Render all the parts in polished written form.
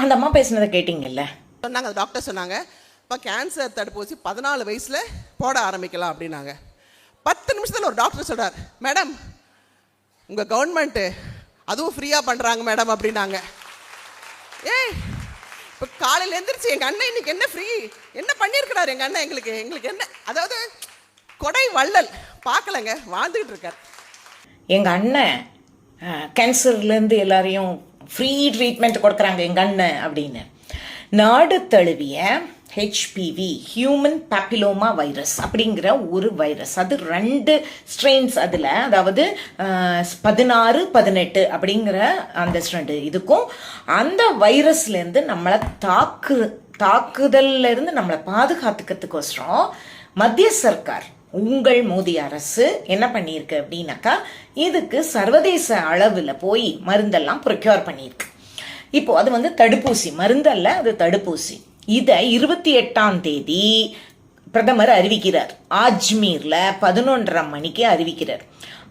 அந்த அம்மா பேசுனதை கேட்டீங்கல்ல? சொன்னாங்க, டாக்டர் சொன்னாங்க, இப்போ கேன்சர் தடுப்பூசி 14 வயசில் போட ஆரம்பிக்கலாம் அப்படின்னாங்க. 10 நிமிஷத்தில் ஒரு டாக்டர் சொல்கிறார், மேடம் உங்கள் கவர்மெண்ட்டு அதுவும் ஃப்ரீயாக பண்ணுறாங்க மேடம் அப்படின்னாங்க. ஏய், இப்போ காலையில் எழுந்திரிச்சு எங்கள் அண்ணன் இன்னைக்கு என்ன ஃப்ரீ என்ன பண்ணியிருக்கிறார் எங்கள் அண்ணன், எங்களுக்கு என்ன, அதாவது கொடை வள்ளல் பார்க்கலங்க, வாழ்ந்துக்கிட்டு இருக்கார். எங்கள் அண்ணன் கேன்சர்லேருந்து எல்லாரையும் ஃப்ரீ ட்ரீட்மெண்ட் கொடுக்குறாங்க எங்கள் அண்ணன் அப்படின்னு. நாடு தழுவிய ஹெச்பிவி, ஹியூமன் பேப்பிலோமா வைரஸ் அப்படிங்கிற ஒரு வைரஸ், அது 2 ஸ்ட்ரெயின்ஸ், அதில் அதாவது 16, 18 அப்படிங்கிற அந்த ஸ்ட்ரெண்டு இதுக்கும் அந்த வைரஸ்லேருந்து நம்மளை தாக்குதல்லேருந்து நம்மளை பாதுகாத்துக்கிறதுக்கோசரம் மத்திய சர்க்கார், உங்கள் மோடி அரசு என்ன பண்ணியிருக்கு அப்படின்னாக்கா, இதுக்கு சர்வதேச அளவில் போய் மருந்தெல்லாம் ப்ரொக்யூர் பண்ணியிருக்கு. இப்போ அது வந்து தடுப்பூசி மருந்தல்ல, அது தடுப்பூசி. இதை 28ஆம் தேதி பிரதமர் அறிவிக்கிறார். அஜ்மீரில் 11:30 மணிக்கு அறிவிக்கிறார்.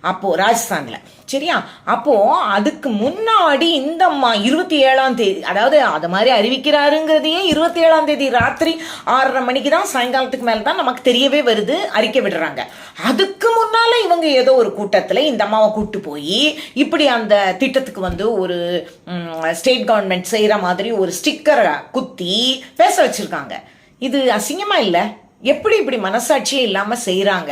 அப்போது ராஜஸ்தானில், சரியா? அப்போது அதுக்கு முன்னாடி இந்த 27ஆம் தேதி, அதாவது அது மாதிரி அறிவிக்கிறாருங்கிறதையே 27ஆம் தேதி ராத்திரி 6:30 மணிக்கு தான், சாயங்காலத்துக்கு மேலே தான் நமக்கு தெரியவே வருது, அறிக்கை விடுறாங்க. அதுக்கு முன்னால் இவங்க ஏதோ ஒரு கூட்டத்தில் இந்த அம்மாவை கூப்பிட்டு போய் இப்படி அந்த திட்டத்துக்கு வந்து ஒரு ஸ்டேட் கவர்மெண்ட் செய்கிற மாதிரி ஒரு ஸ்டிக்கரை குத்தி பேச வச்சுருக்காங்க. இது அசிங்கமாக இல்லை? எப்படி இப்படி மனசாட்சியே இல்லாமல் செய்கிறாங்க?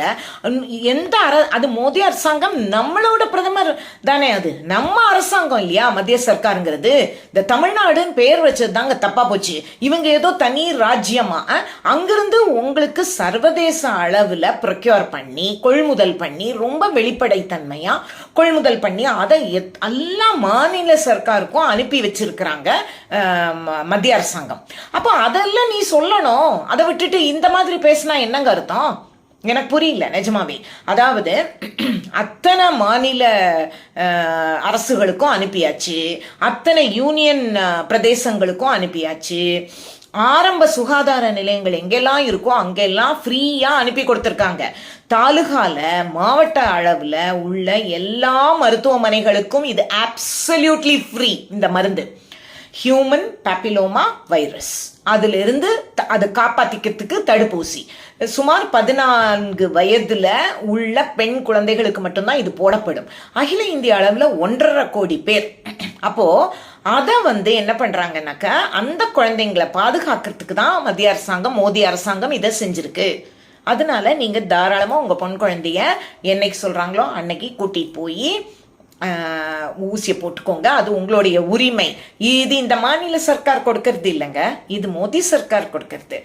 எந்த அது மோடி அரசாங்கம், நம்மளோட பிரதமர் தானே, அது நம்ம அரசாங்கம் இல்லையா மத்திய சர்க்காருங்கிறது. இந்த தமிழ்நாடுன்னு பேர் வச்சது தாங்க தப்பாக போச்சு. இவங்க ஏதோ தனி ராஜ்யமாக அங்கிருந்து உங்களுக்கு சர்வதேச அளவில் ப்ரொக்யூர் பண்ணி கொள்முதல் பண்ணி ரொம்ப வெளிப்படைத்தன்மையாக கொள்முதல் பண்ணி அதை எல்லா மாநில சர்க்காருக்கும் அனுப்பி வச்சிருக்கிறாங்க மத்திய அரசாங்கம். அப்போ அதெல்லாம் நீ சொல்லணும். அதை விட்டுட்டு இந்த மாதிரி பேசினா என்னங்க அர்த்தம்? எனக்கு புரியல நிஜமாவே. அதாவது அத்தனை மாநில அரசுகளுக்கும் அனுப்பியாச்சு, அத்தனை யூனியன் பிரதேசங்களுக்கும் அனுப்பியாச்சு, ஆரம்ப சுகாதார நிலையங்கள் எங்கெல்லாம் இருக்கோ அங்கெல்லாம் ஃப்ரீயாக அனுப்பி கொடுத்துருக்காங்க. தாலுகால மாவட்ட அளவில் உள்ள எல்லா மருத்துவமனைகளுக்கும் இது அப்சல்யூட்லி ஃப்ரீ. இந்த மருந்து ஹியூமன் பேப்பிலோமா வைரஸ், அதிலிருந்து அதை காப்பாற்றிக்கிறதுக்கு தடுப்பூசி சுமார் 14 வயதில் உள்ள பெண் குழந்தைகளுக்கு மட்டும்தான் இது போடப்படும். அகில இந்திய அளவில் 1.5 கோடி பேர். அப்போது அதை வந்து என்ன பண்ணுறாங்கன்னாக்கா, அந்த குழந்தைங்களை பாதுகாக்கிறதுக்கு தான் மத்திய அரசாங்கம், மோடி அரசாங்கம் இதை செஞ்சுருக்கு. அதனால நீங்கள் தாராளமாக உங்கள் பொன் குழந்தைய என்னைக்கு சொல்கிறாங்களோ அன்னைக்கு கூட்டிகிட்டு போய் ஊசியை போட்டுக்கோங்க. அது உங்களுடைய உரிமை. இது இந்த மாநில சர்க்கார் கொடுக்கறது இல்லைங்க, இது மோடி சர்க்கார் கொடுக்கறது.